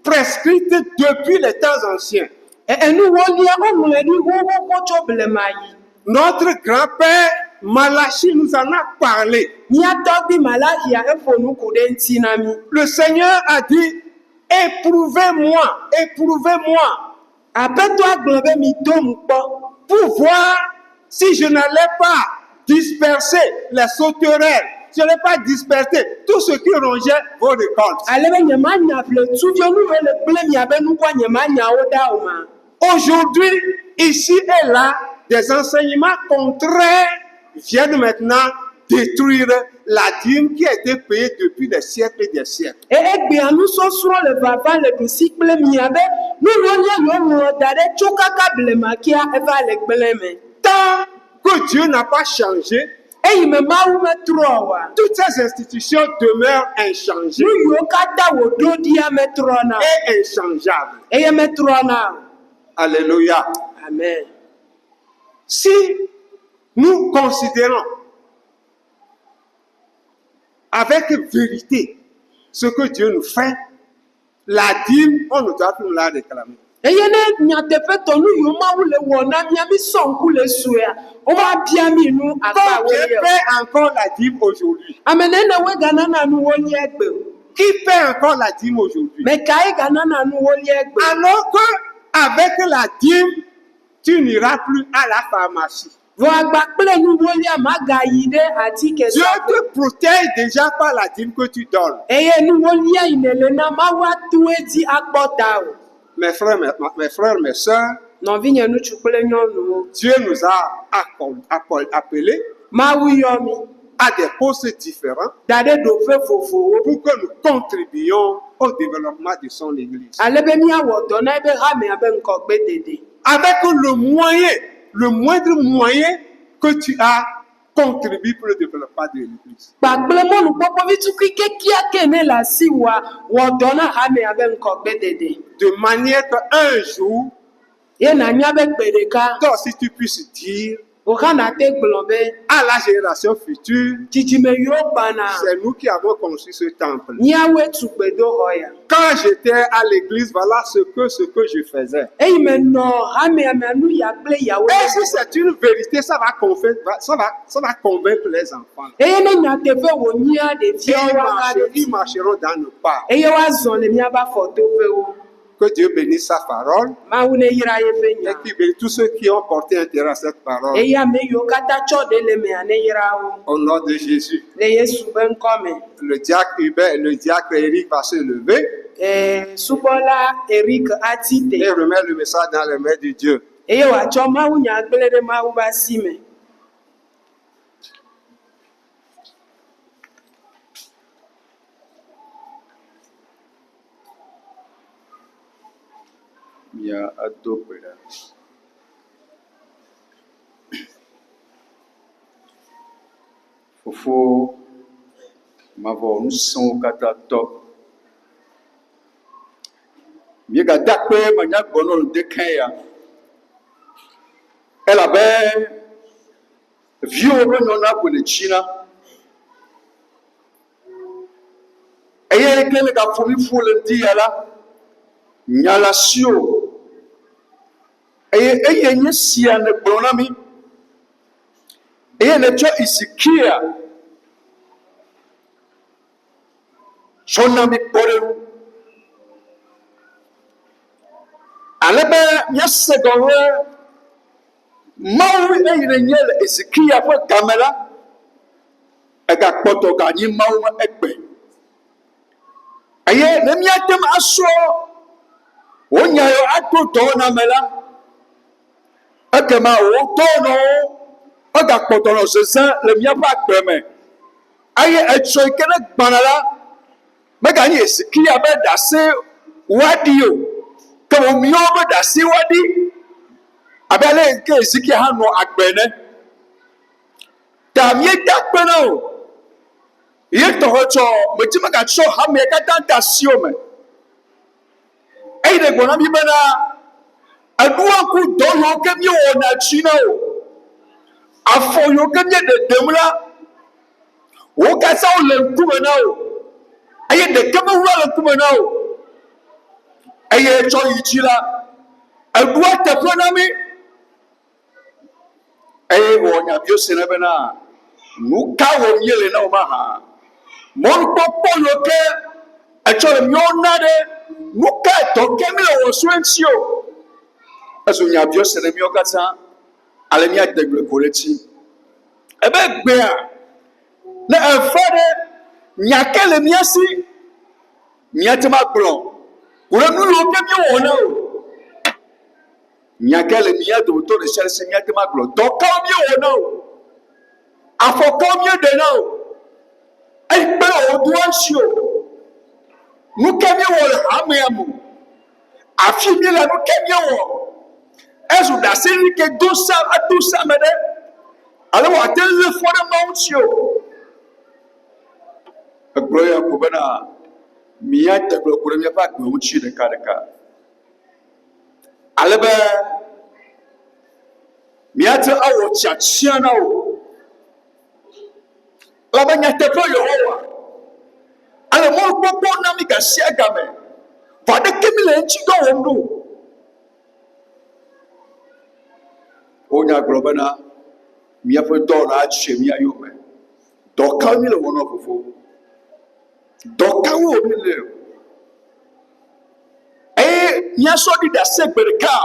prescrite depuis les temps anciens. enuwolia woŋlɔe ɖi xoxoxo tso blema yi. Notre grand-père Malachi nous en a parlé. mía tɔgbi Malachia eƒo nuku ɖe ŋuti na mi. Le Seigneur a dit, éprouvez-moi, éprouvez-moi, aƒetɔa gblɔ be mi dom kpɔ pour voir si je n'allais pas disperser les sauterelles, je n'allais pas disperser tout ce qui rongeait vos récoltes. ale be nyemanya ƒletsuviwo nu ye le gblẽ miabe nukua nyemanyawo ɖa o ma. Aujourd'hui, ici et là, des enseignements contraires viennent maintenant détruire la dîme qui a été payée depuis des siècles et des siècles. egbea nusɔsrɔ̃ le vava le ɖusi kple mia be nuɖolia yiwo ŋlɔ da ɖe tso kaka blema kia eva le gblẽ me. Tant que Dieu n'a pas changé, eyi me mawu metrɔ oa. toutes ces institutions demeurent inchangées nu yiwo katã wòɖo ɖia metrɔna et inchangeables. eye metrɔna o. Alléluia. Amen. Si nous considérons avec vérité ce que Dieu nous fait, la dîme, on ne doit plus nous la réclamer. eye ne nyateƒetɔ nu yiwo mawu le wɔ na mia mi sɔ ŋku le suea wova bia mi nu akpa Combien wolia. paie encore la dîme aujourd'hui? ame nene woe ganana nu wolia gbe o. Qui paie encore la dîme aujourd'hui? me kae ganana nu wolia gbe. Alors que avec la dîme, tu n'iras plus à la pharmacie. vɔ agba kple nu wolia magayi ɖe atike Dieu sa te protège déjà par la dîme que tu donnes. eye nu wolia yi ne le na mawu atu edzi akpɔ ta o. Mes frères, mes soeurs, nɔvinye ŋutsu kple nyɔnuwo Dieu nous a appelés mawu yɔ mi à des postes différents da ɖe ɖoƒe vovowo pour que nous contribuions au développement de son Église. ale be míawɔ dɔ na ebe hamea be ŋkɔgbedede. Avec le moindre moyen que tu as, contribue pour le développement de l'Église. kpakple mɔnukpɔkpɔ vitukui kekeake ne le asi wa wɔ dɔ na hamea be ŋkɔgbedede. De manière qu'un jour, ye nanya be gbe ɖeka toi aussi tu puisses dire wòxa nate gblɔ be à la génération future, dzidzime yiwo gbana c'est nous qui avons construit ce temple. míawoe tu gbedoxɔ ya. Quand j'étais à l'église, voilà ce que je faisais. eyi me nɔ hamea mea nu ya kple yawo. Et si c'est une vérité, ça va convaincre les enfants. eye ne nyateƒe wònyia Et ɖeviawo aka ɖe ils marcheront dans nos pas. eye woazɔ le míabe afɔtoƒewo. Que Dieu bénisse sa parole mawu ne yra yeƒe nya et qu'il bénisse tous ceux qui ont porté intérêt à cette parole. eye ame yiwo katã tsɔ ɖe le mea ne yra wo Au nom de Jésus. le Yesu be ŋkɔ me. Le diacre Hubert et le diacre Eric va se lever subɔla Eric ati te et remettre le message dans les mains de Dieu. eye wòatsɔ mawu nya gblẽ ɖe mawu be asi me. Ya adopera. Fofo mavɔ nusrɔ̃wo katã tɔ. Miegada kpe manyagbɔnɔ ɖeke ya. Elabe viwo ƒe nyɔnua ko le tsina. Eye ke le gaƒomi ƒo le ŋdi ya la, nya la si o. Eye nye sia ne gblɔ na mi. Eye ne tsɔ Ezekia tsɔ na mi kpɔ ɖe ŋu. Alebe míase gɔme Mawu eyi ne nye le Ezekia ƒe game la, egakpɔtɔ ganyi Mawu ƒe egbe. Eye ne míate ŋu asrɔ̃ wo nya yawo ato dɔwɔna me la, ekema wo dɔwɔnɔwo egakpɔtɔ nɔ zezẽ le míaƒe agbe me. Eye etsɔ yi ke ne gbãna la, meganyi Ezekia be ɖase woaɖi o, ke wo míawo be ɖase woaɖi. Abe ale ke Ezekia hã nɔ agbe ne. Ta míeda kpe na o. Ye tɔxɔ tsɔ medzi megatsɔ hame katã de asiwo me. Eyi ɖe gbɔ na mi bena enua ku dɔ yiwo ke míewɔna tsi na o. Afɔ yiwo ke míeɖeɖem la, wo katã wole ŋkume na o. Eye ɖeke mewura le ŋkume na o. Eye tsɔ yi dzi la, enua teƒe na mi. Eye wɔ nyabiwo se ne bena nu ka wɔ míele na wo mahã. Mɔnukpɔkpɔ yiwo ke etsɔ le míawo na ɖe nu ka etɔ ke mi le wɔ so eŋuti o. Ezu nyabiwo se ne míawo katã, ale míade gble ko ɖe edzi. Ebe gbea, ne eva ɖe nya ke le mía si, míate ŋu agblɔ ko ɖe nu yiwo ke míewɔna o. Nya ke le mía dometɔ ɖe sia ɖe si míate ŋu agblɔ. Dɔ kawo míewɔna o. Afɔkawo míeɖena o. Eyi kpe le wò doa ŋuti o. Nu ke míewɔ le hamea me. Afi míele nu ke míewɔ. Ezu ɖase yi ke do sa me ɖe. Ale wòate ŋu lé fɔ ɖe Mawu ŋuti o. Egblɔ ya ko bena míade gble ko ɖe míaƒe agbe ŋuti ɖekaɖeka. Alebe míate awɔ tiatia na wo. Elabe nyateƒe Yehowa. Ale mɔnukpɔkpɔ na mi gasia game. Vɔ aɖeke mi le eŋuti dɔ wɔm ɖo. Wonya gblɔ bena míaƒe dɔ le atse mía yome. Dɔ kawo mi le wɔm na fofo? Dɔ kawo mi le? Eye míasɔ ɖi ɖase gbe ɖeka.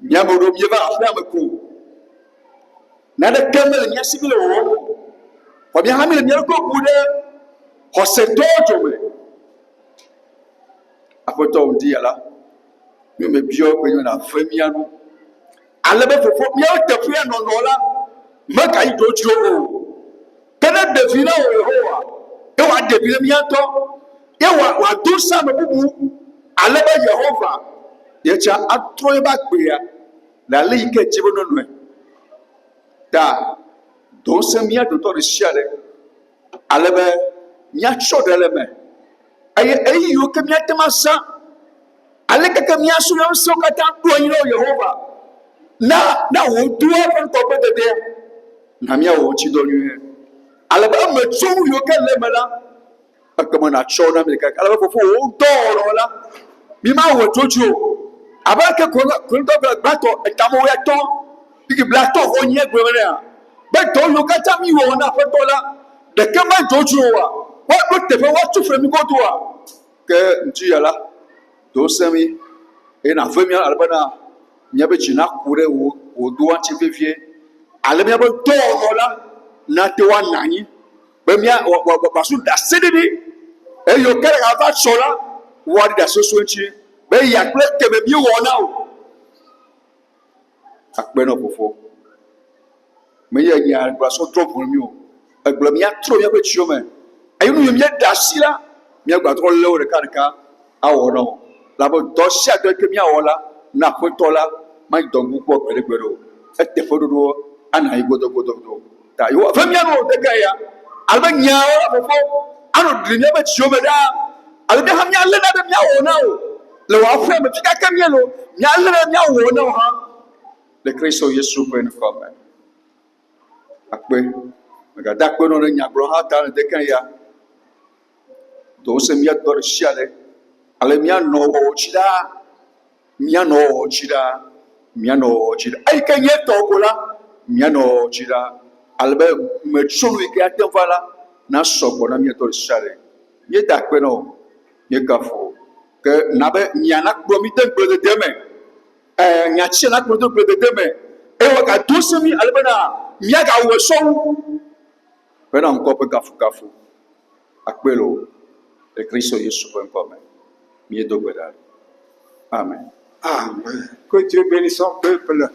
Míame ɖewo míeva aƒea me ko. Naneke mele mía si mi le wɔwɔm o. Vɔ mía hã mi le mía ɖokui bu ɖe xɔsetɔwo dzome. Aƒetɔ ŋdi ya la, mi me biɔ kpe nye na fe mía nu. Alebe fofo míawo teƒea nɔnɔ la, megayi dzodzro o. Ke ne ɖevi na wo Yehowa, ye wòaɖevi le mía ŋutɔ, ye wòado sa ame bubu. Alebe Yehova, yetsã atrɔ yeƒe agbea le ale yi ke dzi be nɔnɔe. Ta do ŋusẽ mía dometɔ ɖe sia ɖe. Alebe míatsɔ ɖe le me. Eye eyi yiwo ke míate ŋu azã. Aleke ke míasɔ mía ŋusẽwo katã ɖo anyi na Yehova. Na wò doa ƒe ŋkɔgbe dedea. Na míawɔ ŋutidɔ nyuie. Alebe eme tso nu yiwo ke le me la, ekema nàtsɔ na mi ɖeka. Alebe fofo wò dɔwɔwɔ la, mi mawɔ dzodzro o. Abe ke Korintɔ ƒe gbãtɔ etamewo etɔ̃, blatɔ xɔ nyi egbe me nea. Be dɔ yiwo katã mi wɔ na Aƒetɔ la, ɖeke me dzodzro oa. Woaɖo teƒe woatu fle mi godoa. Ke ŋuti ya la, do ŋusẽ mi. Eye nàve mía alebena míabe dzi naku ɖe wò doa ŋuti vevie. Ale míabe dɔwɔwɔ la nate woana anyi. Be wòasu ɖase ɖiɖi. Eyiwo ke ɖeka va tsɔ la, woaɖi ɖase so ŋuti. Be ya kple keme míewɔna o. Akpenɔ fofo. Menye nya gblɔsɔ trɔ ʋu mi o. Egblɔ míatrɔ míaƒe tsiwo me. Eye nu yiwo míeɖe asi la, míagbatrɔ lé wo ɖekaɖeka awɔ na wo. Labe dɔ sia dɔ ke míawɔ la, na Aƒetɔ la, mayi dɔ ŋku kpɔ gbeɖegbeɖe o. Eteƒe ɖoɖo ana yi godogodogodo. ta yo fa mi ano de ka ya alba nyaawo la fofo ano de ne ba chio me da alba ha mi alle na de mi awo na o le wa fa me fika ka mi lo mi alle na mi awo na ha le Kristo Yesu ko en ko me akpe ga da ko no nya bro ha ta de ka ya do se mi ador shiale ale mi ano o chida mi ano o chida mi ano o chida ai ka nye to ko la mi ano o chida albe me chonu ke aten vala na soko na mi to shiale ye da ko no ye ka fo ke na be nyana kro mi ten kro de deme nya chi na kro de deme e wa ka do se mi albe na mi ga wo so pe na nko pe kafu akpelo le Kristo Yesu ko en me mi do gbedare amen. Amen. Que Dieu bénisse son peuple.